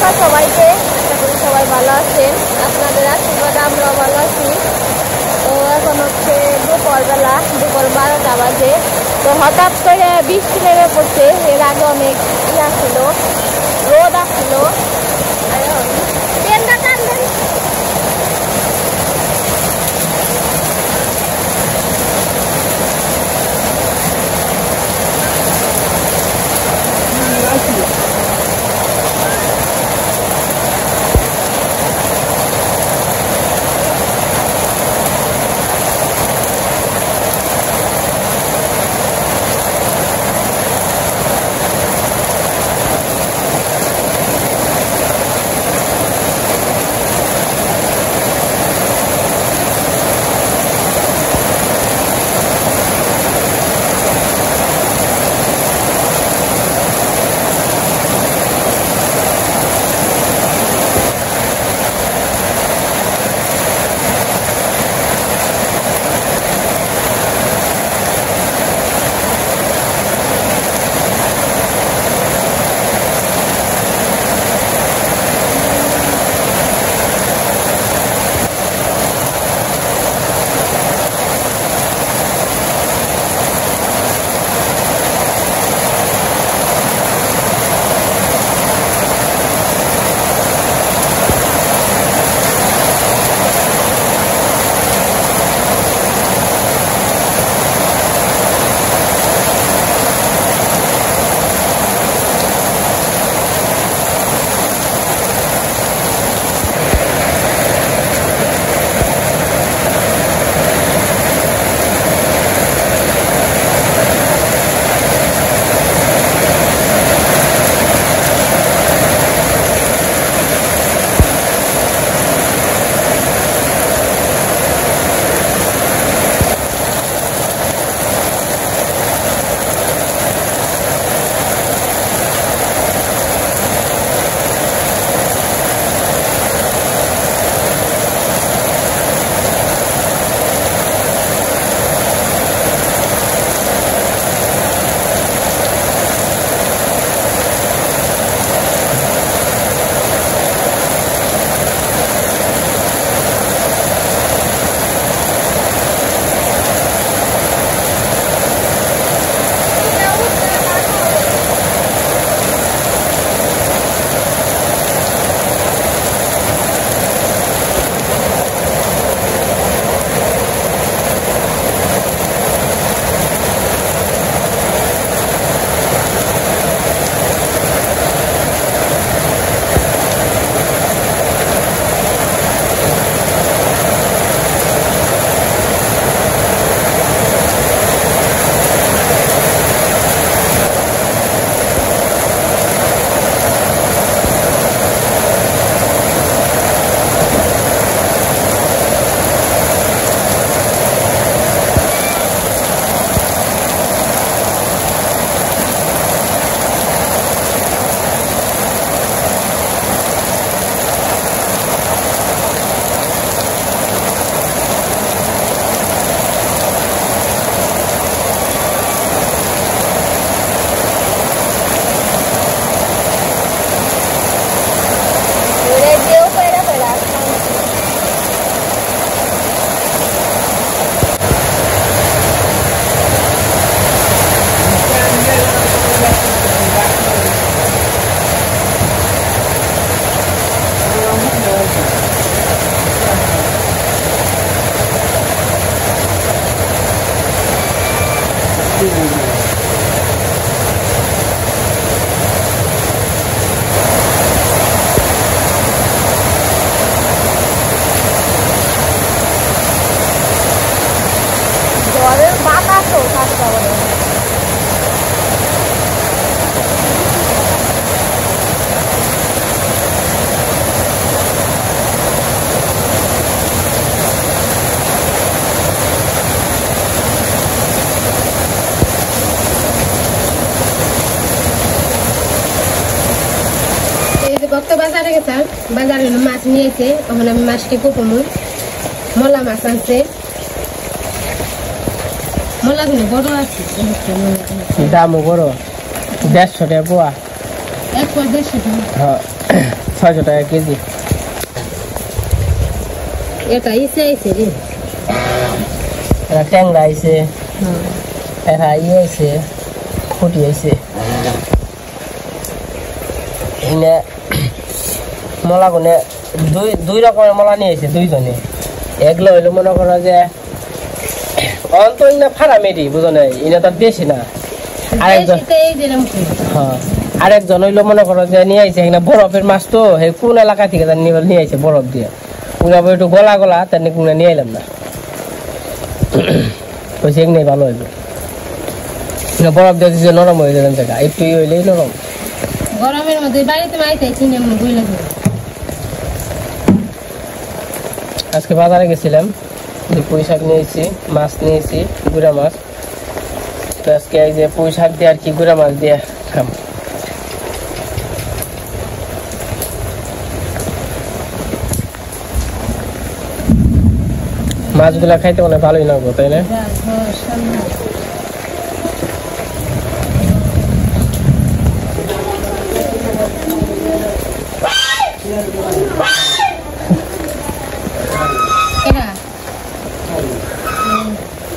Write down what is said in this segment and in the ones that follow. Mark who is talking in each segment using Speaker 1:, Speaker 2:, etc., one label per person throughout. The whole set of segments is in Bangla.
Speaker 1: সন্ধ্যা সবাইকে। আশা করি সবাই ভালো আছেন, আপনাদের আশীর্বাদে আমরাও ভালো আছি। তো এখন হচ্ছে দুপুরবেলা, দুপুর 12টা বাজে। তো হঠাৎ করে বৃষ্টি নেমে পড়ছে। এর আগে অনেক আসছিল, রোদ আসছিল।
Speaker 2: গত বাজারে গেছিলাম, বাজারে মাছ নিয়েছে, তখন আমি মাছটি কুকুমু মলা মাছ আনছে, মলাগুলো বড় আছে,
Speaker 3: দামও বড়, 150 টাকা পোয়া,
Speaker 2: 150 টাকা।
Speaker 3: 600 টাকা কেজি।
Speaker 2: এটা ইসে আইছে রে,
Speaker 3: এটা ট্যাংরা আইছে, এটা আইছে ফুটি আইছে। এনে মলা কোনে দুই রকমের মলা নিয়ে আইছে দুইজনে। এগুলো হইলো মনে করো যে অন্ত ইনা ফারামেরি বুঝো নাই, ইনা তার বেশি না। আরেকজন হ্যাঁ আরেকজন হইলো মনে করো যে নিয়ে আইছে এখানে বরফের মাছ, তো কোন এলাকা থেকে নিয়ে আইছে বরফ দিয়ে, পুরা একটু গলা গলা তার কোনে নিয়ে এলাম না, কইছে এগুলোই ভালো হইবে। বরফ দিয়ে দিচ্ছে নরম হয়ে যাবেন জায়গা, একটু হইলেই নরম।
Speaker 2: গরমের মধ্যে বাড়িতে মাইতে চিনি বইলে
Speaker 3: আজকে বাজারে গেছিলাম, যে পুঁই শাক নিয়েছি, মাছ নিয়েছি, গুড়া মাছ। তো আজকে এই যে পুঁই শাক দিয়ে আর কি গুড়া মাছ দিয়ে খাম। মাছগুলা খাইতে অনেক ভালোই লাগবো, তাই না?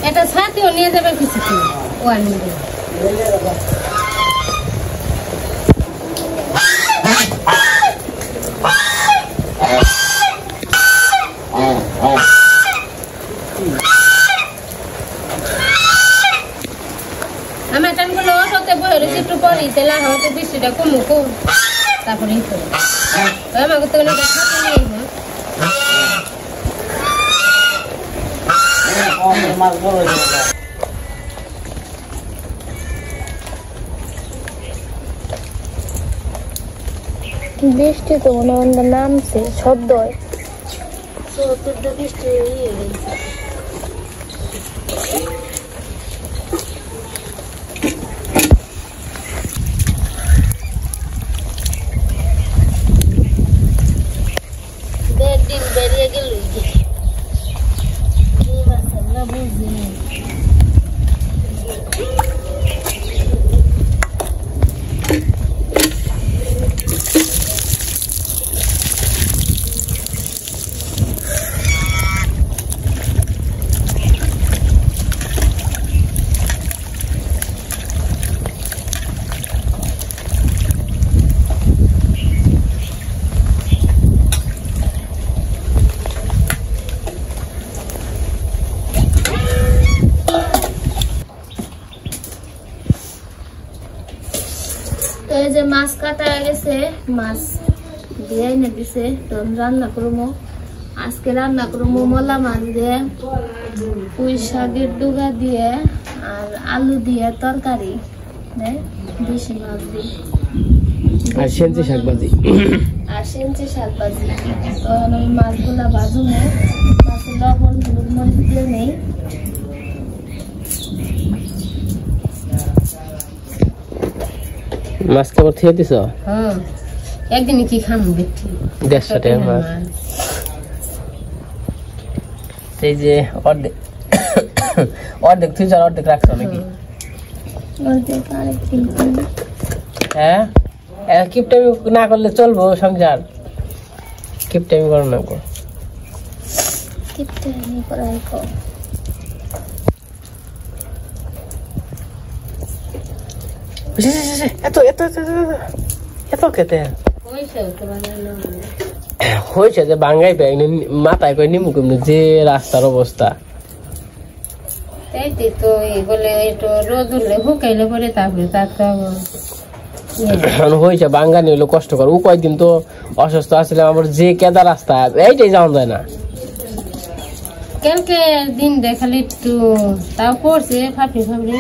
Speaker 2: এটা সাথেও নিয়ে যাবে কিছু ও আনবে। আমার টানগুলো অটোতে বয়ে রয়েছে, একটু পরে তেলা হয়তো বৃষ্টিটা কমুক, তারপরে আমাকে তো অনেক
Speaker 1: বৃষ্টি তো মনে হয় নামছে, শব্দ হয়।
Speaker 2: বৃষ্টি দিন বেরিয়ে গেল বুঝি এই যে মাছ কাটা গেছে, মাছ দিয়ে এনে দিছে, তো রান্না করবো। আজকে রান্না করবো মলা মাছ দিয়ে, পুঁই শাকের ডুগা দিয়ে, আর আলু দিয়ে তরকারি, দেশি মাছ দিয়ে,
Speaker 3: আর সেঞ্চি শাক ভাজি।
Speaker 1: তো আমি মাছগুলা ভাজবো, মাছের লবণ হলুদ মরিচ দিয়ে নেই।
Speaker 3: মাছ কেবল থিয়ে দিছ?
Speaker 2: হ্যাঁ, একদিনে কি খাম দেখছি।
Speaker 3: 150 টাকা মাছ। এই যে অর্ধেক অর্ধেক তুই আর অর্ধেক রাখছো নাকি? হ্যাঁ, কিপটামি না করলে চলবো সংসার? কিপটামি করো না গো।
Speaker 1: কিপটামি করাই কর।
Speaker 3: এত খেতে হয়েছে যে বাঙ্গাই পাই মাথায় করে নিমু কেমন যে রাস্তার অবস্থা।
Speaker 2: তো বলে একটু রোদ উঠলে শুকাইলে পরে তারপরে
Speaker 3: হয়েছে বাঙ্গানি হইলো কষ্টকর। ও কয়েকদিন তো অসুস্থ আসছিলাম, আমার যে কেদা রাস্তা এইটাই যাওয়া যায় না।
Speaker 2: কালকে দিন দেখালে একটু তাও করছে ফাপড়ি ফাপড়ি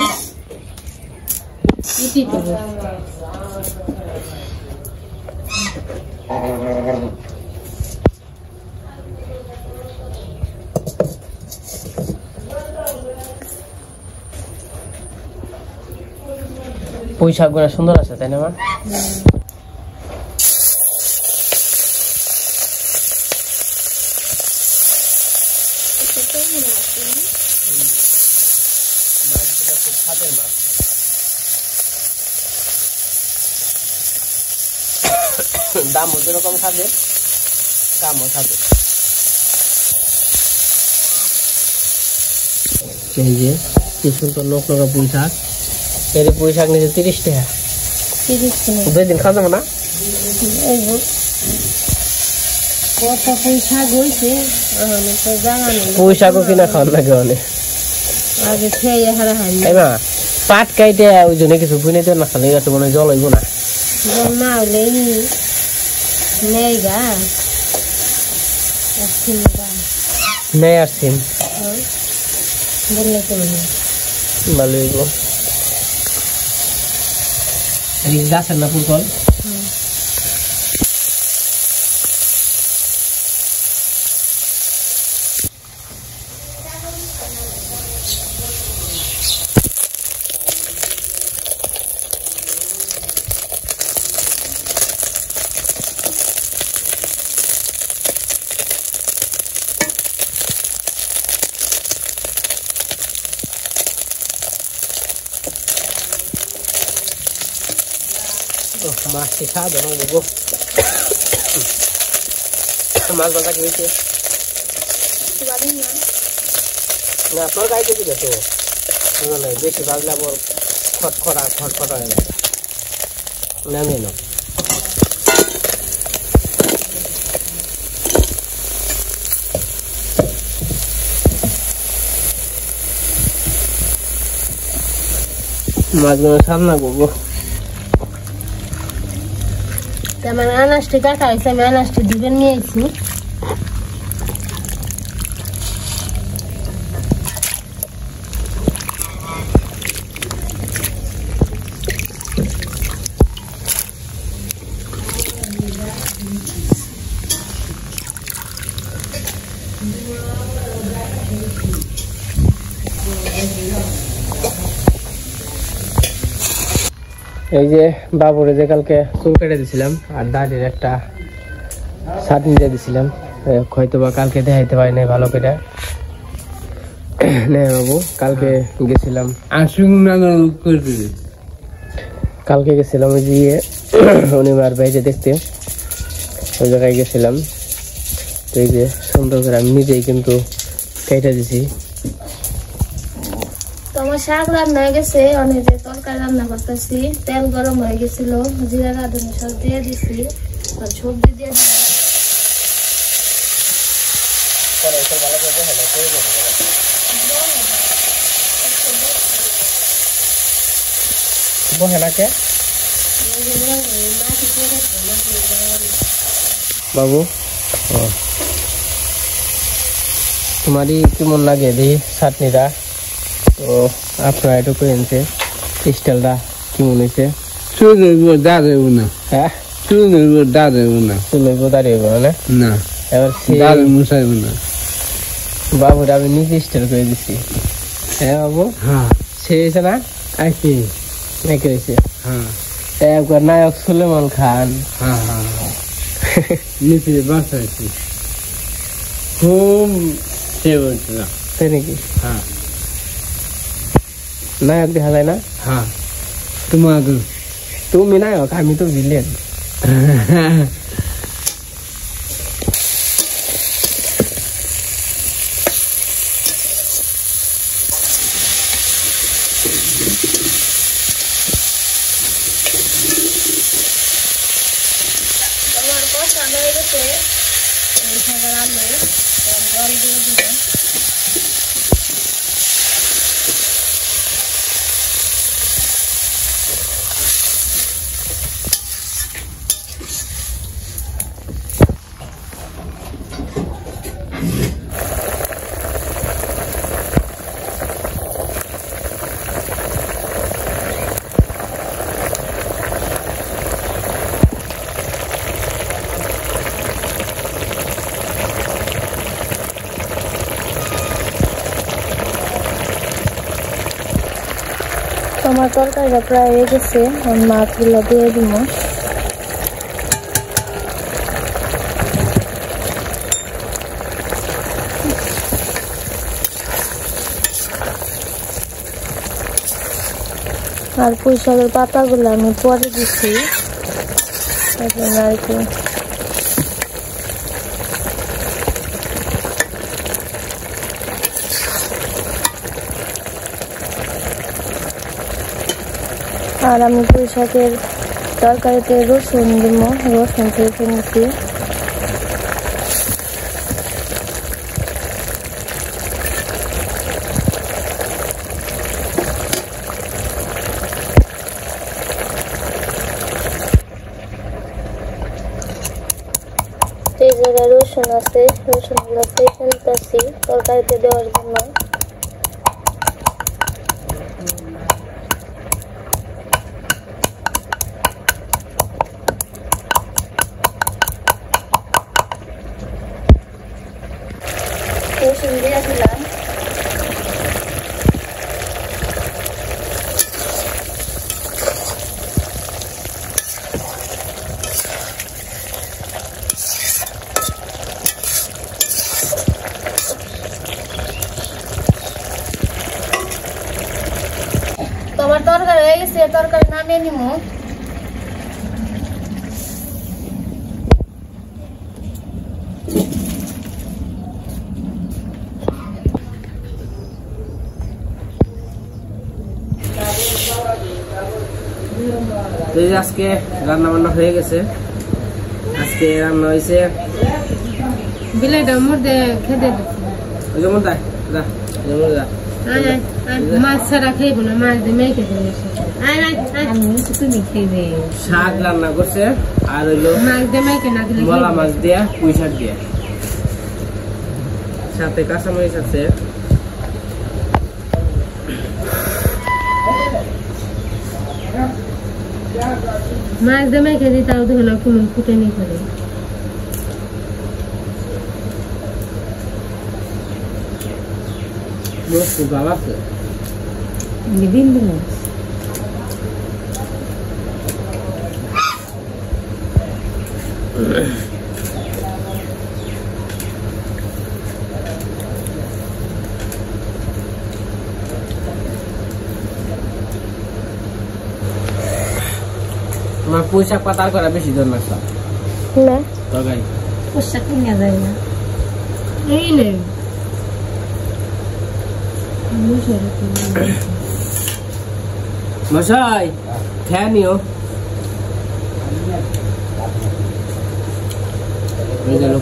Speaker 3: পুঁই শাক গুলা সুন্দর আছে, তাই না মা? দামও যেরকম থাকে কামও থাকে। এই যে কি সুন্দর লোক লগা পুঁই শাক, এর পুঁই শাক নিচে 30 টাকা।
Speaker 2: 30 টাকা
Speaker 3: 2 দিন খাওয়া যাবে না?
Speaker 2: এই কত পুঁই শাক হয়েছে তো জানা নেই।
Speaker 3: পুঁই শাকও কিনা খাওয়ার লাগে অনেক
Speaker 2: আগে খেয়ে হারা হয়
Speaker 3: তাই না? পাট কাইটে ওই জন্য কিছু বুনে না খালে গাছে মনে জল হইব না।
Speaker 2: জল না হলেই নেই গা
Speaker 3: নেই আর সিম
Speaker 2: বললে কেমন
Speaker 3: ভালো হইব। গাছের না ফুল মাছটি স্বাদ এবং দেবো মাছ বাজা কি হয়েছে না আপনার গাইতে দিবে তো বেশি বাজলে আবার খটখটা হয়ে যায় নামিয়ে নাও। মাছগুলো সামনা করবো।
Speaker 2: আমার আনাজটি কাটা হয়েছে, আমি আনাজটি দিবেন নিয়ে আইছি।
Speaker 3: এই যে বাবুরে যে কালকে চুল কেটে দিছিলাম আর দাঁড়িয়ে একটা চাটনি দিয়ে দিছিলাম, হয়তো বা কালকে দেখাইতে পারি নাই ভালো করে। বাবু কালকে গেছিলাম ওই যে শনিবার বাইরে দেখতে, ওই জায়গায় গেছিলাম। তো এই যে সুন্দর করে আমি নিজেই কিন্তু কেটে দিছি।
Speaker 2: আমার শাক রান্না হয়ে গেছে, অনেক তরকারি রান্না করতেছি। তেল গরম হয়ে গেছিল, জিরা রাঁধুনি সব দিয়ে দিছি আর সবজি দিয়ে দিছি।
Speaker 3: বাবু তোমারই কেমন লাগে দি চাটনিটা? তো আপনারা একটু করেছে স্টাইলটা কেমন হয়েছে? হ্যাঁ বাবুরা আমি নিজে স্টাইল করে দিচ্ছি। হ্যাঁ বাবু সে হয়েছে না? হয়েছে একবার নায়ক সুলেমান খান তাই নাকি? নায়ক দেখা যায় না? তুমি নায়ক, আমি তো ভিলেন।
Speaker 2: আমার তরকারিটা প্রায় হয়ে গেছে, আমি মাছগুলো দিয়ে দিব। আর পুঁই শাকের পাতাগুলো আমি পরে দিচ্ছি। নারকেল আর আমি পুঁই শাকের তরকারিতে রসুন দিব, রসুন থেকে নিচ্ছি। এই জায়গায় রসুন আছে, রসুনগুলো ফেলতেছি তরকারিতে দেওয়ার জন্য। রসুন দিয়ে দিলাম। তোমার তরকারি হয়ে গেছে, তরকারি নামিয়ে নিবো।
Speaker 3: আজকে রান্না বান্না হয়ে গেছে। আজকে রান্না হয়েছে
Speaker 1: বিলাইটা মধ্যে খেতে মাছ ছাড়া খাইব না, মাছ দিয়ে মেখে
Speaker 3: শাক রান্না করছে আর হইলো
Speaker 1: মাছ দিয়ে মেখে না দিলে
Speaker 3: মলা মাছ দিয়া পুঁই শাক দিয়া, সাথে কাঁচামরিচ আছে।
Speaker 1: মাছ দিয়ে মেখে দিই, তাও দেখো না কোনো ফুটে নি করে।
Speaker 3: ভালো আছে
Speaker 1: বিন্দু মাছ
Speaker 3: আমার পুঁই শাক পাতার করা বেশি জন লাগছে
Speaker 2: না
Speaker 3: তরকারি
Speaker 1: পোশাক কিনে যায় না, এই নেই
Speaker 3: মশাই খেয়ে নিও।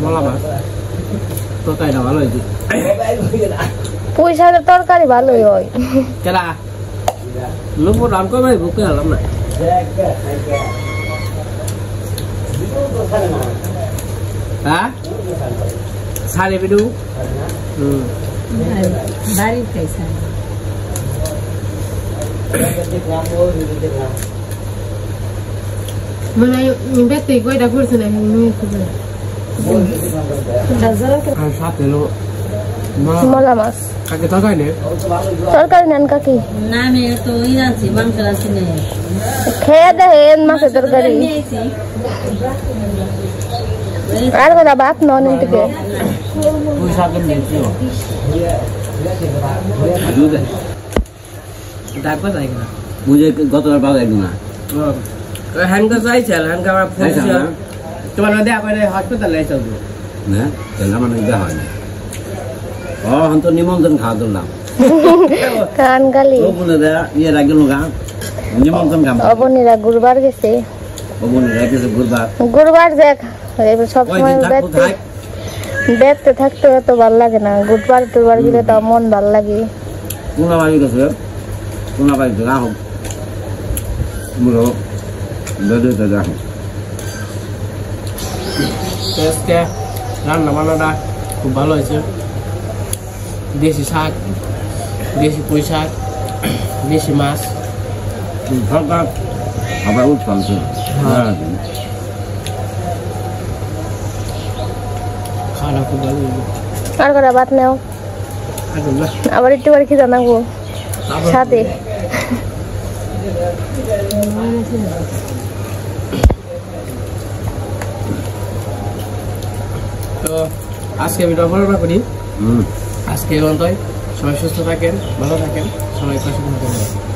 Speaker 3: মলা মাছ তরকারিটা ভালো হয়েছে।
Speaker 2: পুঁই শাকের তরকারি ভালোই হয়।
Speaker 3: কেলা লোক রাম করে বুকে হলাম না। হ্যাঁ সাড়ে বিডু
Speaker 1: বাড়ির খাইছে মানে বেতে কয়টা করছে না
Speaker 3: সাথে
Speaker 2: মলা মাছ
Speaker 3: কাকে তরকারি নেই,
Speaker 2: তরকারি নেন কাকি
Speaker 1: না আমি তো আছি মাংস আছি না
Speaker 2: খেয়ে দেখেন মাছের তরকারি। আর কথা ভাত নন থেকে
Speaker 3: পুঁই শাকের নিয়েছি ডাকবা যাই না
Speaker 4: বুঝে গতবার পাওয়া যায় না
Speaker 3: হ্যান্ডকা চাইছিল হ্যান্ডকা আমার ফোন ছিল তোমার দেখা করে হাসপাতালে আইসাল
Speaker 4: না কেন মানে দেওয়া হয় না। ও হন তো নিমন্ত্রণ খাওয়া দিলাম
Speaker 2: কান গালি
Speaker 4: ও বলে দেয়া ইয়ে রাখল গা নিমন্ত্রণ খাবো।
Speaker 2: অবনীরা গুরুবার গেছে,
Speaker 4: ও বলে রাখেছে গুরবার
Speaker 2: গুরুবার দেখ সবসময় দেখতে থাকতে এত ভাল লাগে না। গুরুবার টুরবার গেলে তো মন ভাল লাগে।
Speaker 4: কোনা বাড়ি গেছে কোনা বাড়িতে গা হোক মুলো বেদে যা হোক।
Speaker 3: আজকে রান্না বান্নাটা খুব ভালো হয়েছে। দেশি শাক, দেশি পুঁই শাক, দেশি মাছ,
Speaker 4: সরকার আবার উৎপাদন
Speaker 3: খাওয়া খুব ভালো হয়েছে।
Speaker 2: আর কটা ভাত নেও, আবার একটু করে খেতে নাগবো সাথে।
Speaker 3: তো আজকে আমি ডবল করি। আজকে সবাই সুস্থ থাকেন, ভালো থাকেন, সবাই পাশে থাকেন।